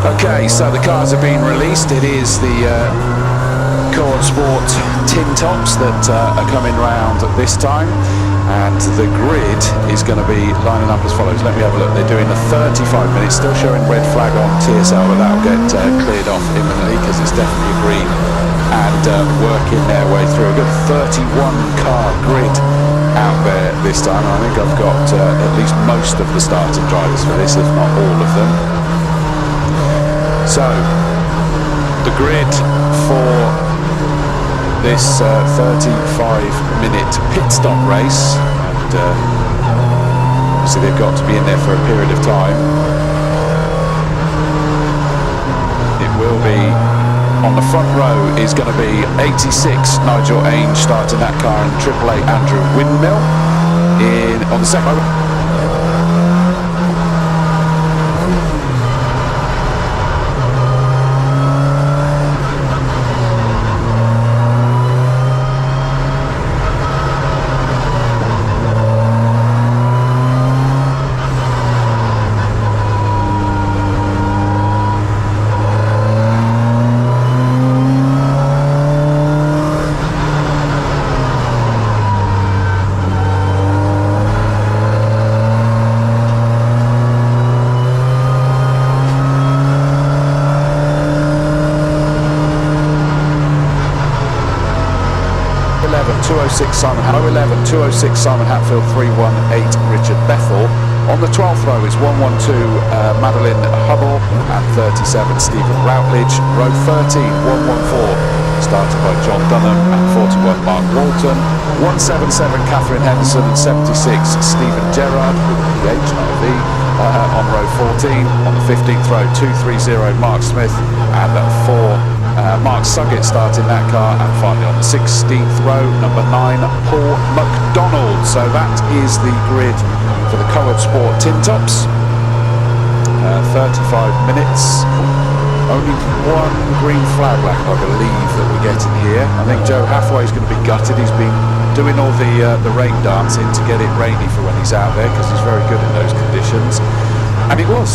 Okay, so the cars have been released. It is the Coed Sport tin tops that are coming round this time, and the grid is going to be lining up as follows. Let me have a look. They're doing the 35 minutes, still showing red flag on TSL, but that will get cleared off imminently because it's definitely a green, and working their way through a good 31 car grid out there this time. I think I've got at least most of the starting drivers for this, if not all of them. So, the grid for this 35-minute pit stop race, and obviously they've got to be in there for a period of time. It will be, on the front row is going to be 86 Nigel Ainge starting that car, and AAA Andrew Windmill on the second row. Simon Hatfield, 318 Richard Bethel. On the 12th row is 112 Madeline Hubble and 37 Stephen Routledge. Row 13, 114 started by John Dunham and 41 Mark Walton. 177 Catherine Henderson and 76 Stephen Gerrard with a PH, not a V. On row 14. On the 15th row, 230 Mark Smith and 4 Mark Suggett starting that car, and finally on the 16th row, number 9 Paul McDonald. So that is the grid for the Coed Sport tin tops. 35 minutes. Only one green flag lap, I believe, that we're getting here. I think Joe Hathaway's going to be gutted. He's been doing all the rain dancing to get it rainy for when he's out there, because he's very good in those conditions. And it was.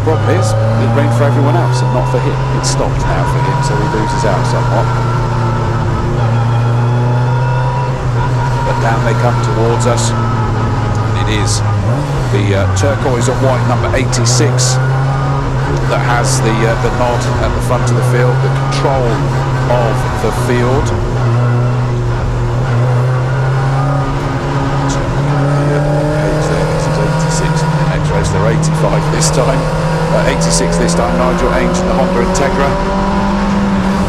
Problem is, it rained for everyone else and not for him. It's stopped now for him, so he loses out somewhat. But down they come towards us, and it is the turquoise and white number 86 that has the nod at the front of the field, the control of the field. Page there, this is 86 in the next race. They're 85 this time. 86 this time, Nigel Ainge in the Honda Integra.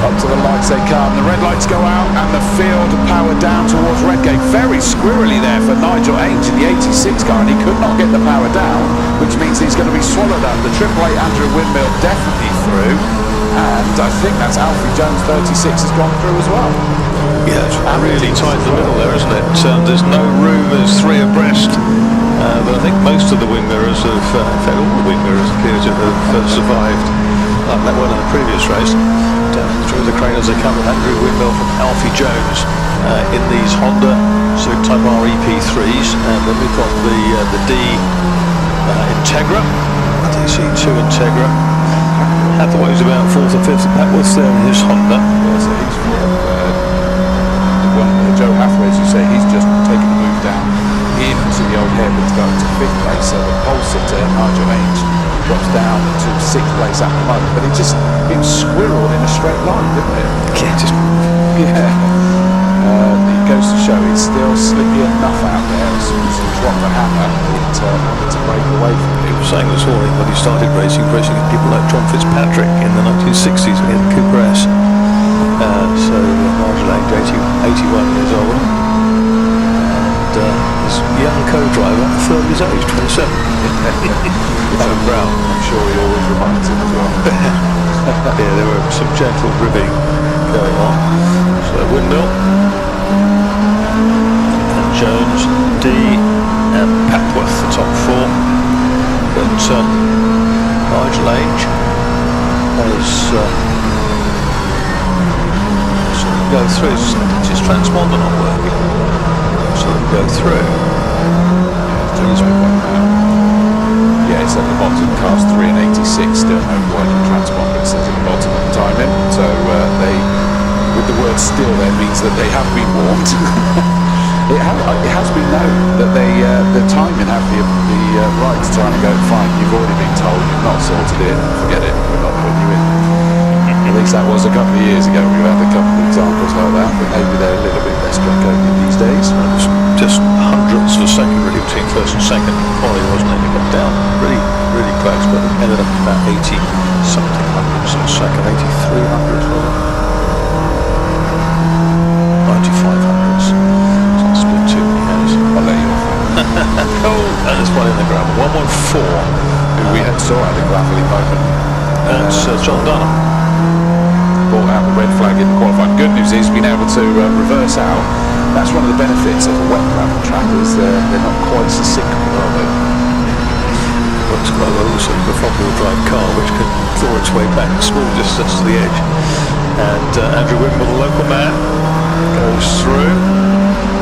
Up to the lights they come, the red lights go out, and the field power down towards Redgate. Very squirrely there for Nigel Ainge in the 86 car, and he could not get the power down, which means he's going to be swallowed up. The AAA Andrew Windmill definitely through, and I think that's Alfie Jones 36 has gone through as well. Yeah, it's really tight in the middle there, isn't it? There's no room, there's 3 abreast. But I think most of the wing mirrors have, in fact all the wing mirrors appear to have survived, like that one in the previous race. Down through the crane as they come with Andrew Windmill from Alfie Jones in these Honda Civic Type R EP3s, and then we've got the D Integra, DC2 Integra. Hathaway's about 4th or 5th, and Patworth's there in his Honda. Yeah, so he's Joe Hathaway, as you say, he's just taken the move down into the old hairpin to go to 5th place, so the pole sitter Nigel Ainge drops down to 6th place at the moment, but it squirreled in a straight line, didn't it? Yeah, it goes to show it's still slippy enough out there. As soon as you drop the hammer, it wanted to break away from it. He was saying this morning when he started racing people like John Fitzpatrick in the 1960s when he had the Cooper S. So Nigel Ainge, 81 years old. This young co-driver, a third of his age, 27. Adam Brown, I'm sure he always reminds him as well. Yeah, there were some gentle ribbing going on. So Windmill and Jones, D and Patworth, the top 4. But Nigel Ainge has go through. It's his transponder not working, so it'll go through. Yeah, yes, at the bottom, cars 3 and 86, still no working transponder, it says at the bottom of the timing. So they, with the word still there, means that they have been warned. It has been known that the timing have the right to try and go, fine, you've already been told, you've not sorted it, forget it, we're not putting you in. At least that was a couple of years ago. We've had a couple of examples like that, but maybe they're a little bit less draconian these days. It was just hundredths of a second really between first and second quality, wasn't it? It got down really close, but it ended up about 80 something hundredths of a second, 83 hundredths, was it? 95 hundredths. So I split too many hairs. I'll let you off. Oh, and there's one in the gravel. 114. Who we saw at the gravelly moment. That's John Donnington. Brought out the red flag in the qualifying. Good news is being able to reverse out. That's one of the benefits of a wet gravel track, is they're not quite so sinkable, are they? Works quite well also with a front-wheel drive car, which can claw its way back a small distance to the edge. And Andrew Wimble, the local man, goes through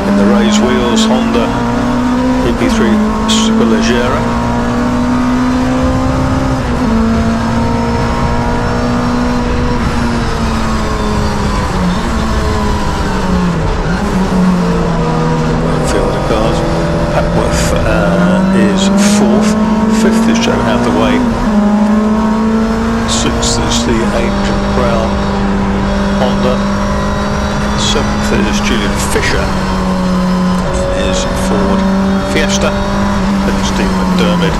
in the raised wheels Honda EP3 Superleggera. Is fourth, fifth is Joe Hathaway, sixth is the Angel Brown Honda, seventh is J.Fisher, is Ford Fiesta, then Steve McDermott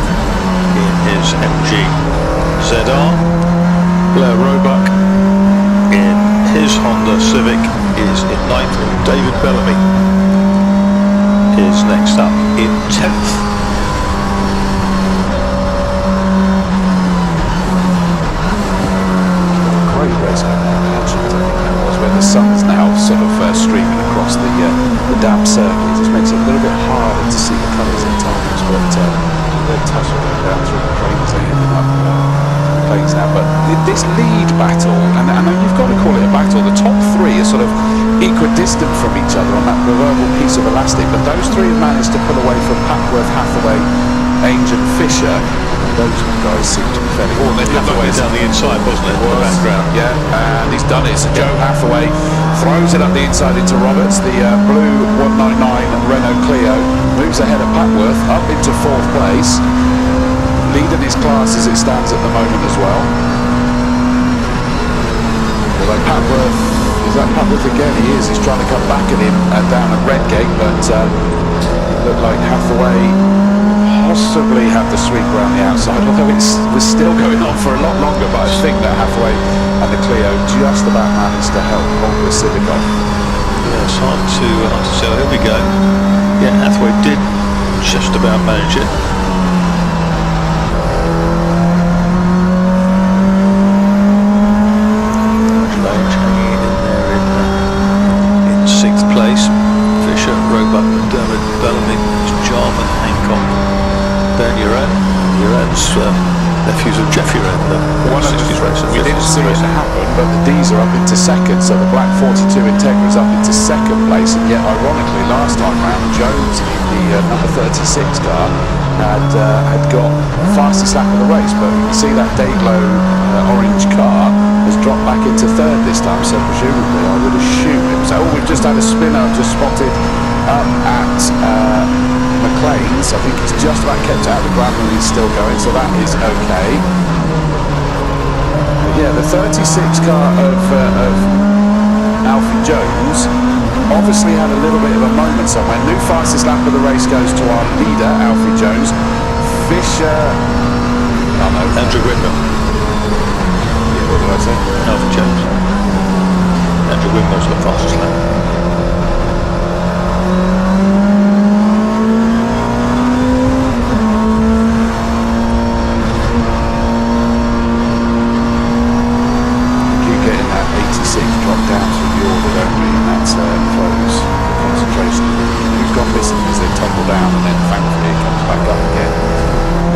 in his MG ZR, Blair Roebuck in his Honda Civic is in ninth, and David Bellamy is next up in 10th. Great race going on in Hutchins, I think that was, where the sun's now sort of streaming across the damp circuit. It just makes it a little bit harder to see the colours at times, but they're tussling down through the plains, they're ending up plains now. But this lead battle, and I know you've got to call it a battle, the top three are sort of equidistant from each other on that proverbial piece of elastic, but those three have managed to pull away from Papworth, Hathaway, Ainge and Fisher. Those guys seem to be fairly Well, they Hathaway down the inside, wasn't it? The background. Yeah, and he's done it. So Joe Hathaway throws it up the inside into Roberts. The blue 199 Renault Clio moves ahead of Papworth up into fourth place, leading his class as it stands at the moment as well. Although Papworth, is that Papworth again? He is. He's trying to come back at him down at Redgate, but looked like Hathaway possibly had the sweep around the outside, although it was still going on for a lot longer. But I think that Hathaway and the Clio just about managed to help hold the Civic off. Yeah, it's hard to tell. Here we go. Yeah, Hathaway did just about manage it. Fisher, Roebuck, McDermott, Bellamy, Jarman, Hancock, Ben Uran's nephews of Jeff Uran, the 60s racer. We didn't see it happen, but the D's are up into second, so the black 42 Integra is up into second place, and yet ironically last time round Jones in the number 36 car had got fastest lap of the race, but you can see that Dayglow orange car has dropped back into third this time, so presumably I would assume it was. Oh, we've just had a spinner I've just spotted up at McLean's. I think he's just about kept out of the gravel and he's still going, so that is okay. But yeah, the 36 car of Alfie Jones obviously had a little bit of a moment somewhere. New fastest lap of the race goes to our leader, Alfie Jones. Fisher, oh no, Andrew Wimble. What did I say? Alfie Jones. Andrew Wimble's the fastest lap. Keep getting that 86 drop down through the order, don't we? And that's throws concentration. We've gone missing as they tumble down, and then thankfully it comes back up again.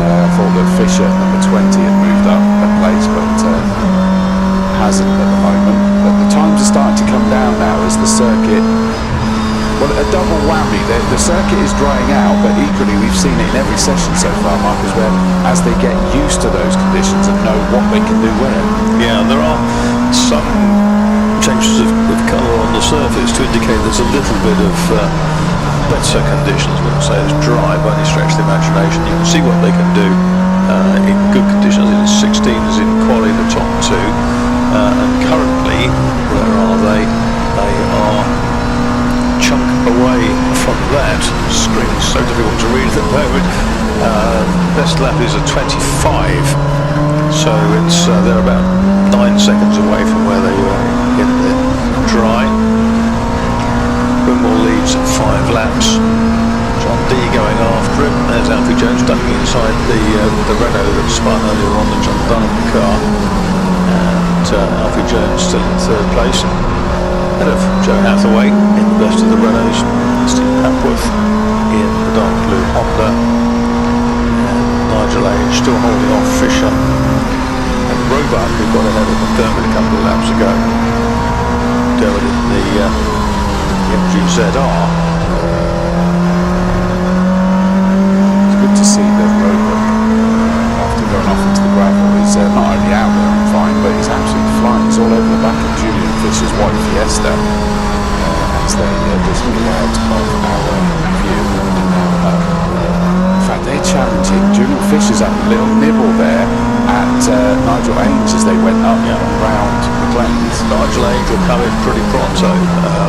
I thought that Fisher, number 20, had moved up. the circuit is drying out, but equally we've seen it in every session so far, Marcus, where as they get used to those conditions and know what they can do where. Yeah, there are some changes of colour on the surface to indicate there's a little bit of better conditions. I wouldn't say it's dry by any stretch of the imagination. You can see what they can do in good conditions. In 16s in quali, the top two, and currently, where are they? They are chunk away from that. Screen is so difficult to read at the moment. Best lap is a 25, so it's they're about 9 seconds away from where they were in the dry. Wimble leads 5 laps. John D going after him. There's Alfie Jones ducking inside the Renault that spun earlier on the John Donnington car, and Alfie Jones still in third place. Ahead of Joe Hathaway in the best of the Renaults, Steve Papworth in the dark blue Honda, and Nigel Age still holding off Fisher and Roebuck, who got ahead of McDermott a couple of laps ago. Dermot in the MG-ZR. It's good to see that Roebuck, after going off into the gravel, is not only out there and fine, but he's absolutely flying. He's all over the back of Julian Fisher's white Fiesta as they just move out of our view. In fact, they're challenging. Julian Fisher's had a little nibble there at Nigel Ames as they went up around McLean's. Nigel Age will come in pretty pronto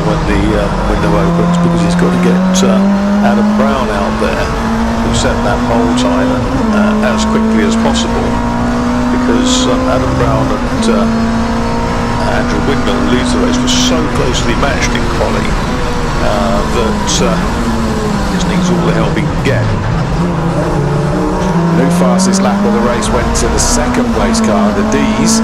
when the window opens, because he's got to get Adam Brown out there, who set that pole time as quickly as possible, because Adam Brown and Andrew Windmill, who leads the race, was so closely matched in quali that he just needs all the help he can get. The fastest lap of the race went to the second place car, the D's.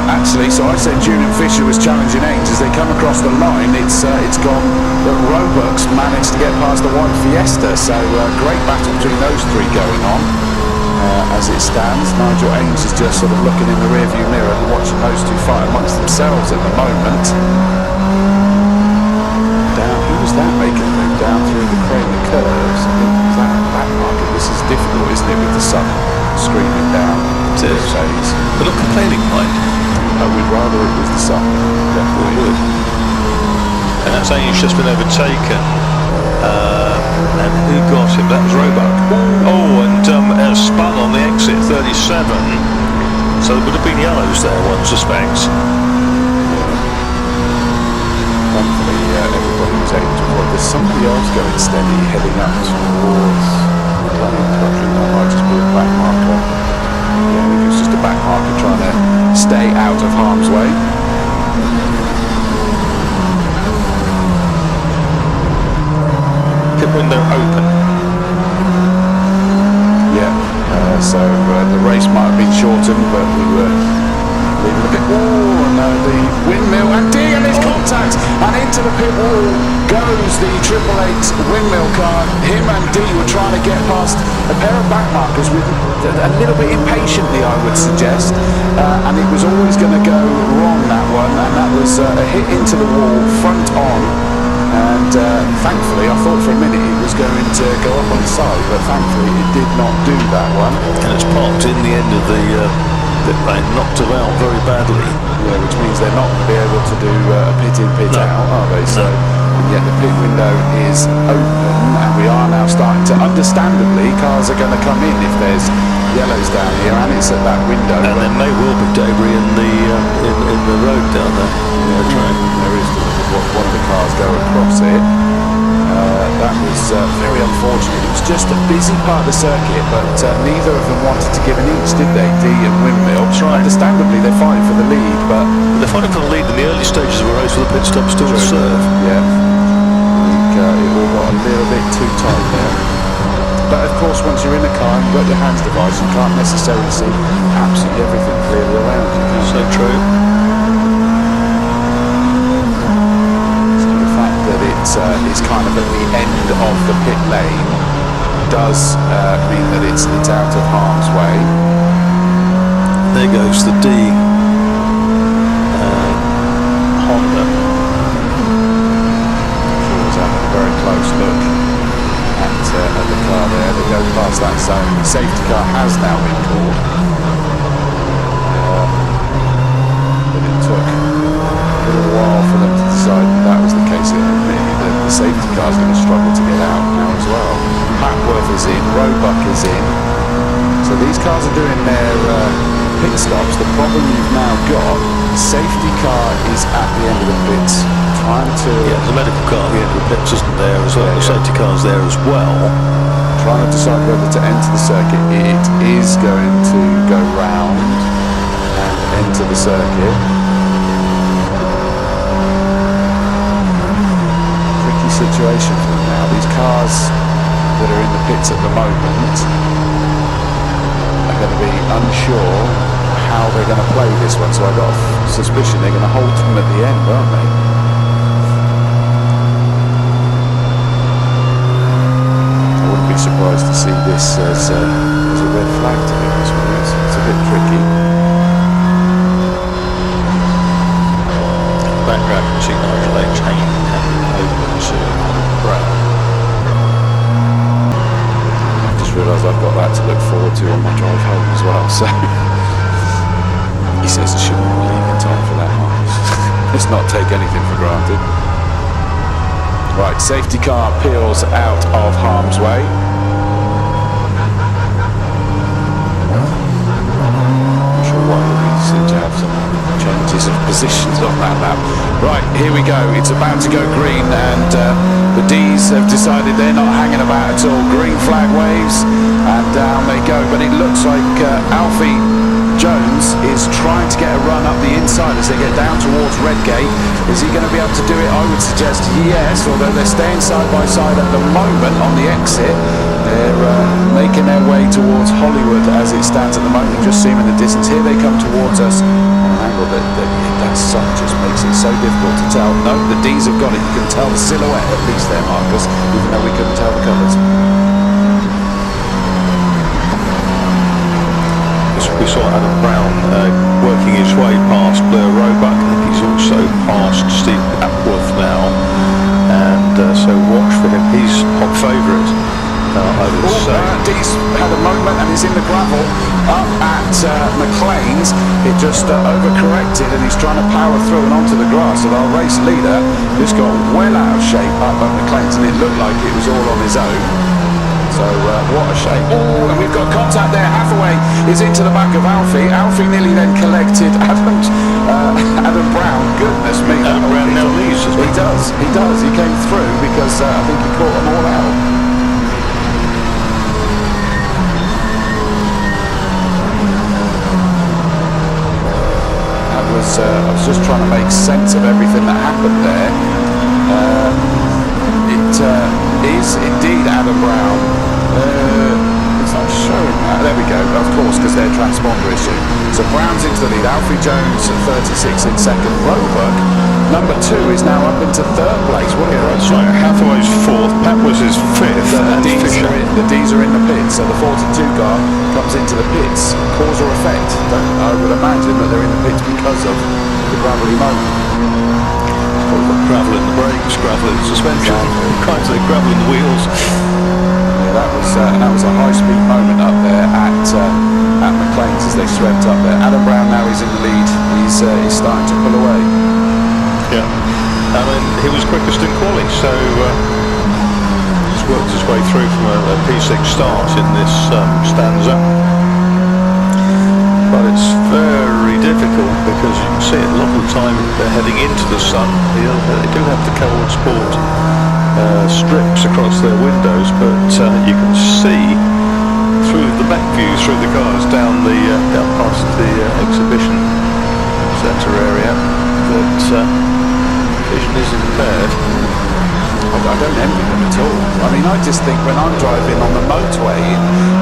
Actually, so I said Julian Fisher was challenging Ames. As they come across the line, it's gone that Roebuck's managed to get past the white Fiesta. So great battle between those three going on. As it stands, Nigel Ames is just sort of looking in the rearview mirror and watching those two fight amongst themselves at the moment. Down, who was that making a move down through the Kramer curves? I think was that back market. This is difficult, isn't it, with the sun screaming down? It is. They're not complaining, Mike. We'd rather it was the sun. Definitely would. And that's Ames just been overtaken. And who got him? That was Roebuck. Oh, and spun on the exit, 37. So there would have been yellows there, one suspects. Thankfully, everybody was able to avoid. There's somebody else going steady heading up towards the running country. That might just be a back marker. Yeah, I think it's just a back marker trying to stay out of harm's way. Pit window open. Yeah, so the race might have been shortened, but we were leaving a bit. Oh, no, the windmill and D, and there's contact, and into the pit wall goes the 888 windmill car. Him and D were trying to get past a pair of back markers with a little bit impatiently, I would suggest, and it was always going to go wrong, that one, and that was a hit into the wall front on. And thankfully, I thought for a minute it was going to go up on the side, but thankfully it did not do that one. And it's parked in the end of the pit lane, knocked about very badly. Yeah, which means they're not going to be able to do a pit in, pit out, are they? So, and yet the pit window is open, and we are now starting to, understandably, cars are going to come in if there's yellows down here, and it's at that window. And there may well be debris in the road down there. Yeah, there is. One of the cars go across it. That was very unfortunate. It was just a busy part of the circuit, but neither of them wanted to give an inch, did they? D and Windmill. Right. Understandably, they're fighting for the lead, but they're fighting for the lead in the early stages of a race where the pit stop still to serve. Yeah, I think it all got a little bit too tight there. But of course, once you're in a car and you've got your hands device, you can't necessarily see absolutely everything clearly around you. So true. It's kind of at the end of the pit lane does mean that it's out of harm's way. There goes the D Honda. Sure was having a very close look stops. The problem you've now got, the safety car is at the end of the pits, trying to... Yeah, the medical car at the end of the pits isn't there as well. The safety car's there as well. Trying to decide whether to enter the circuit. It is going to go round and enter the circuit. Tricky situation for them now. These cars that are in the pits at the moment are going to be unsure how they're going to play this one, so I've got a suspicion they're going to hold them at the end, aren't they? I wouldn't be surprised to see this as a red flag, to be honest with you. It's a bit tricky. Background, you can see Nigel Lane's hanging over to Brown. Realise I've got that to look forward to on my drive home as well, so he says I shouldn't leave in time for that one. Let's not take anything for granted. Right, safety car peels out of harm's way. I'm sure why we seem to have some changes of positions on that map. Right, here we go. It's about to go green, and the D's have decided they're not hanging about at all. Green flag waves, and down they go. But it looks like Alfie Jones is trying to get a run up the inside as they get down towards Redgate. Is he going to be able to do it? I would suggest yes, although they're staying side by side at the moment on the exit. They're making their way towards Hollywood as it stands at the moment. You just see them in the distance. Here they come towards us on an angle that sun just makes it so difficult to tell. No, the D's have got it. You can tell the silhouette at least there, Marcus, even though we couldn't tell the colours. We saw Adam Brown working his way past Blair Roebuck. He's also past Steve Papworth now, and so watch for him. He's hot favourite, I would say. Dee's had a moment and he's in the gravel up at McLean's. It just overcorrected and he's trying to power through and onto the grass. So our race leader just got well out of shape up at McLean's, and it looked like it was all on his own. So what a shame. Oh, and we've got contact there. Hathaway is into the back of Alfie. Alfie nearly then collected Adam Brown. Goodness me. Adam Brown now leads. He does. He came through because I think he caught them all out. That was, I was just trying to make sense of everything that happened there. It is indeed Adam Brown. It's not showing that. There we go, of course, because they're transponder issue. So Brown's into the lead. Alfie Jones at 36 in second. Roebuck, number 2, is now up into 3rd place. What a great Right, Hathaway's 4th, Papworth is 5th, and Fisher. The D's are in the pits, so the 42 car comes into the pits. Cause or effect? I would imagine that they're in the pits because of the gravelly moment. Gravel in the brakes, gravel in the suspension, kinds of gravel in the wheels. Yeah, that was a high-speed moment up there at McLean's as they swept up there. Adam Brown now is in the lead. He's starting to pull away. Yeah, I mean he was quickest in quali, so he's worked his way through from a P6 start in this stanza. But it's very difficult because you can see it a lot of the time they're heading into the sun. They do have the cold sport strips across their windows, but you can see through the back view through the cars down past the exhibition centre area that vision is impaired. I don't envy them at all. I mean, I just think when I'm driving on the motorway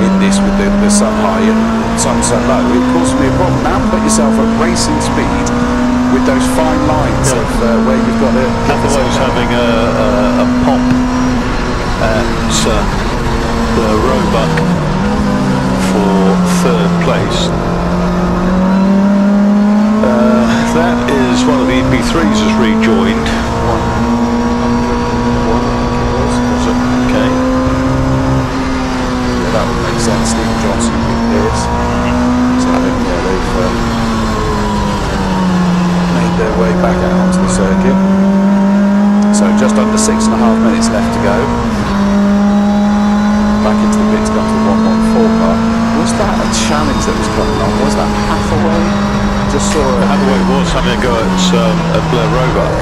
in this with the sun high and sun so low, it causes me a problem. Now put yourself at racing speed with those fine lines of where you've got to... Hathaway's having a pop at the Roebuck for 3rd place. That is one of the EP3s has rejoined. That would make sense. Stephen Johnson appears. So I think they've made their way back out onto the circuit. So just under 6.5 minutes left to go. Back into the pits comes the 114 car. Was that a challenge that was coming on? Was that Hathaway? Just saw it. Hathaway was having a go at Blair Roebuck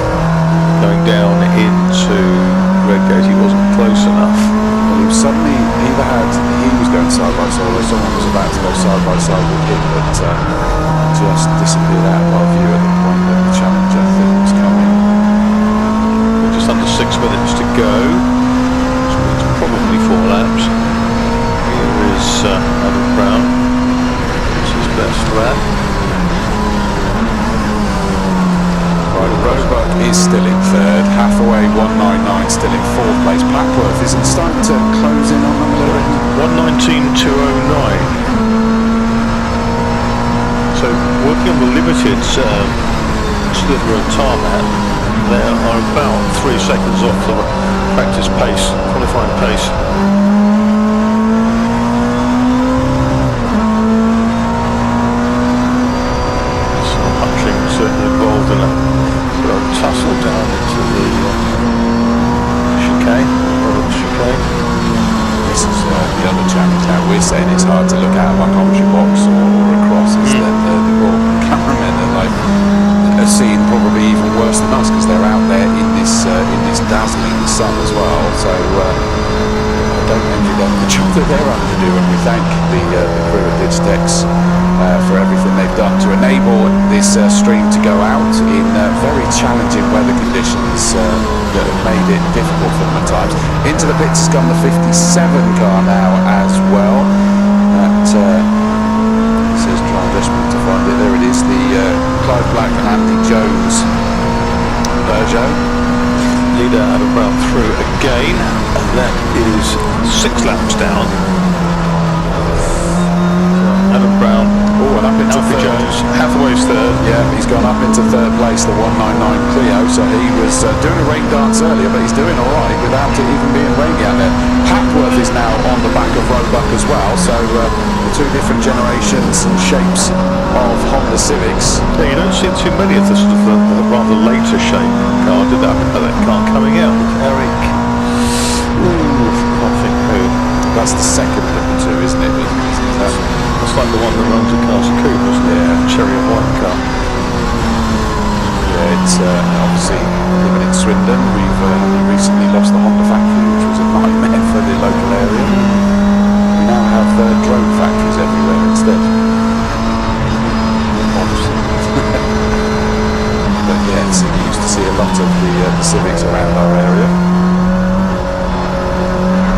going down into Redgate. He wasn't close enough. Well, he was suddenly he was going side by side, or someone was about to go side by side with him, but just disappeared out of our view at the point that the challenge, I think, was coming. Just under 6 minutes to go. So it's probably 4 laps. Here is Adam Brown. It's his best lap. Roebuck is still in third. Hathaway 199 still in fourth place. Blackworth is starting to close in on them a little bit. 119.209. So working on the limited sliver of tarmac, they are about 3 seconds off the practice pace, qualifying pace. Some punching certainly involved in a tussle down into the chicane, This is the other challenge now. We're saying it's hard to look out of our commentary box or across. Is that the poor cameramen are seeing probably even worse than us, because they're out there in this dazzling sun as well. So I don't envy them the job that they're having to do, and we thank the crew at Digitex for everything they've done to enable this stream to go out in very challenging weather conditions that have made it difficult for them at times. Into the pits has come the 57 car now as well. That says try desperate to find it. There it is, the Clive Black and Andy Jones Peugeot. Leader Adam Brown through again, and that is 6 laps down. Adam Brown, and up into Alfie third. Jones, Hathaway's third. Yeah, he's gone up into third place, the 199 Clio. So he was doing a rain dance earlier, but he's doing all right without it even being rainy out there. Papworth is now on the back of Roebuck as well. So the two different generations and shapes of Honda Civics. Yeah, you don't see too many of the sort of the rather later shape car, did that? That car coming out with Eric. I think who? That's the second of the two, isn't it? That's like the one that runs at Castle Cooper, isn't it? Yeah, cherry and white car. Yeah, it's obviously living in Swindon. We've recently lost the Honda factory, which was a nightmare for the local area. We now have drone factories everywhere instead. But yeah, so we used to see a lot of the Civics around our area.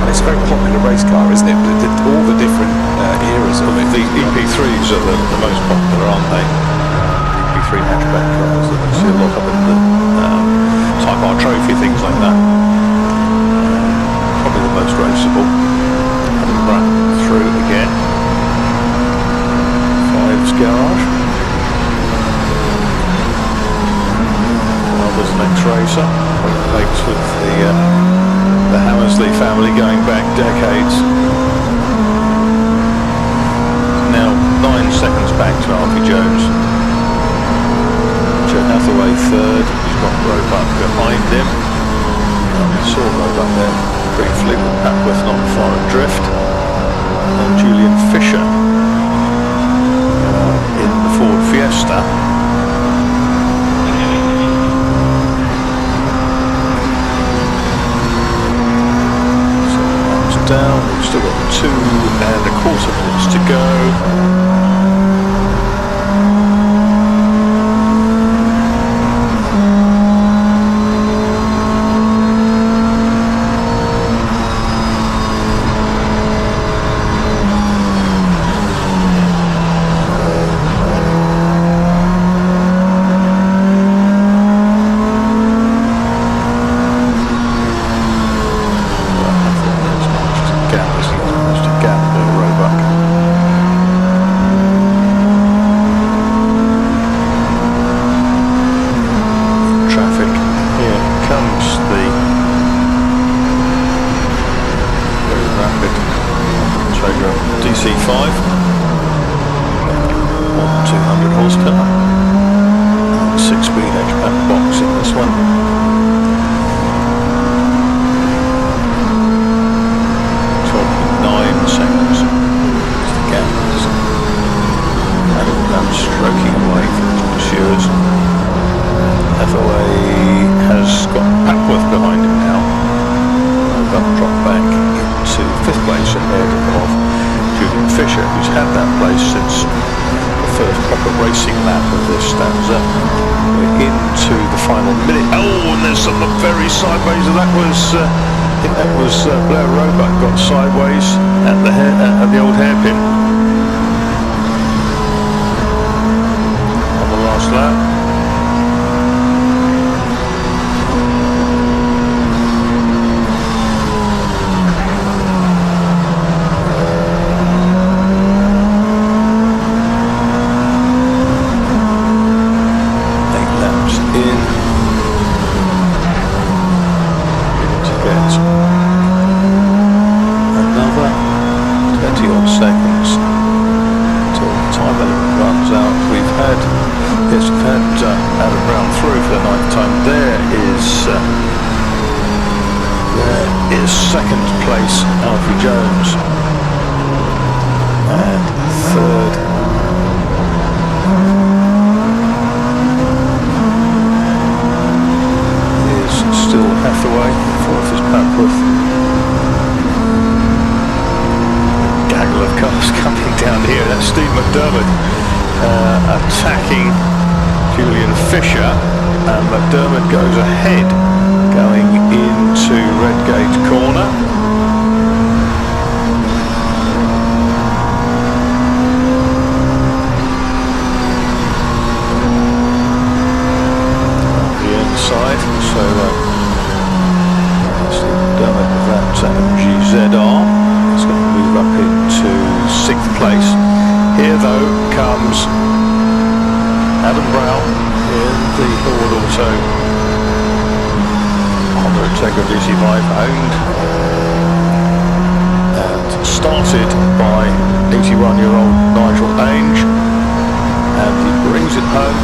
And it's a very popular race car, isn't it? All the different eras of it. The EP3s are the most popular, aren't they? EP3 hatchback cars that you see a lot of in the Type R Trophy, things like that. Probably the most raceable. Adam Brown through again. Fives Garage. Well, there's an ex-racer. Mates with the Hammersley family going back decades. Now 9 seconds back to Alfie Jones. Joe Hathaway third. lap of this stanza. We're into the final minute. Oh, and there's something very sideways. That was, I think that was Blair Roebuck got sideways at the old hairpin on the last lap. Second place, Alfie Jones, and third is still Hathaway, fourth is Papworth. Gaggle of cars coming down here. That's Steve McDermott attacking Julian Fisher, and McDermott goes ahead, going into Redgate corner. The inside, so McDermott with that MGZR is going to move up into 6th place. Here though comes Adam Brown in the Hillwood Auto Integra DC5, owned and started by 81-year-old Nigel Ainge, and he brings it home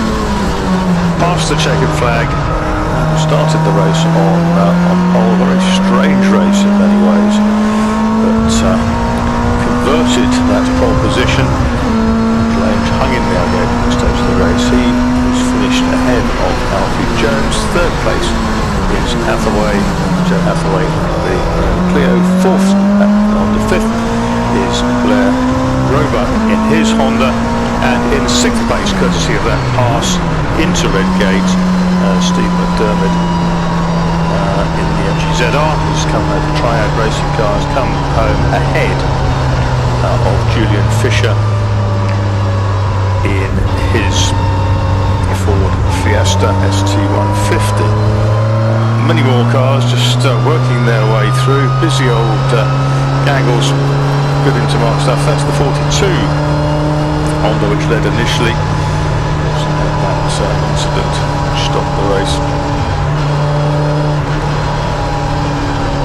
past the checkered flag. Started the race on pole, a very strange race in many ways, but converted that pole position. Ainge hung in there again at the stage of the race. He was finished ahead of Alfie Jones. 3rd place is Hathaway, Joe Hathaway, the Clio. 4th on the 5th is Blair Roebuck in his Honda, and in 6th place, courtesy of that pass into Redgate, Steve McDermott in the MGZR, who's come out of Triad Racing Cars, come home ahead of Julian Fisher in his Ford Fiesta ST150. Many more cars just working their way through. Busy old Gaggles, good into mark stuff. That's the 42 Honda which led initially. So that incident stopped the race.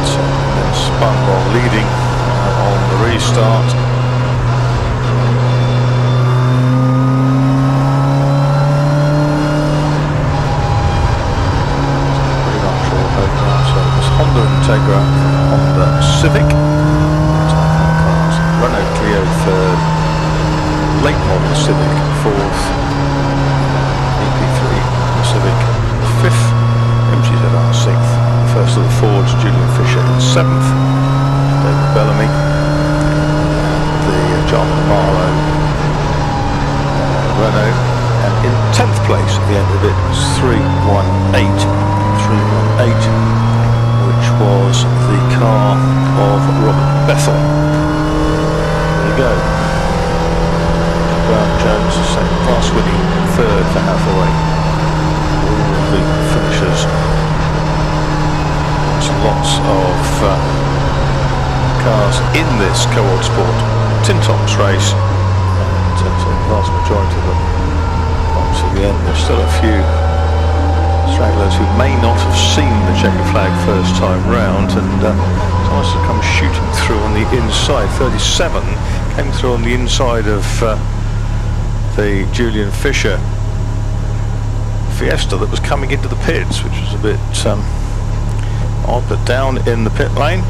So then spun while leading on the restart. Integra, Honda Civic, cars, Renault Clio 3rd, late model Civic 4th, EP3 Civic 5th, MGZR 6th, first of the Fords, Julian Fisher in 7th, David Bellamy, the John Marlowe Renault, and in 10th place at the end of it was 318, which was the car of Robert Bethel. There you go. Brown Jones, the second class winning, 3rd for Hathaway. All the finishers. Lots of cars in this co-ord sport tin tops race, and the vast majority of them on to the end. There's still a few stragglers who may not have seen the checkered flag first time round, and nice to come shooting through on the inside. 37 came through on the inside of the Julian Fisher Fiesta that was coming into the pits, which was a bit odd, but down in the pit lane